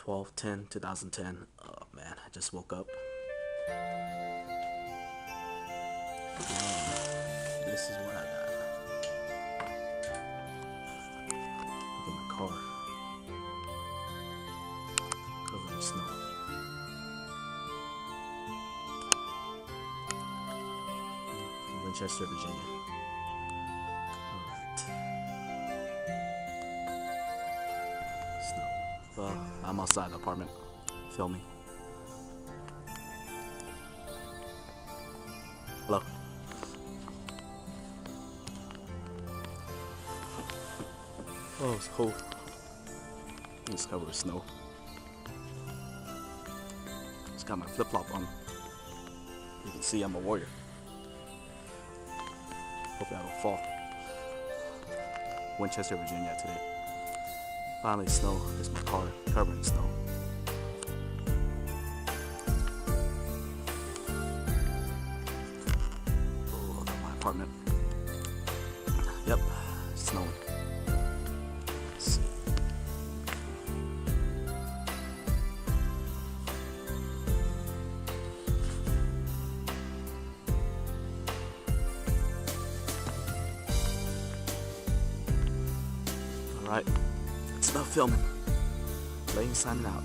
12/10/2010. Oh man, I just woke up. This is what I got. Look at my car. Covered in snow. Winchester, Virginia. Alright. Snow. Well, I'm outside the apartment filming. Hello. Oh, it's cold. It's covered with snow. Just got my flip-flop on. You can see I'm a warrior. Hopefully I don't fall. Winchester, Virginia today. Finally snow. There's my car covered in snow. Oh, look at my apartment. Yep, snowing. Let's see. Alright, it's enough filming. Lane signing out.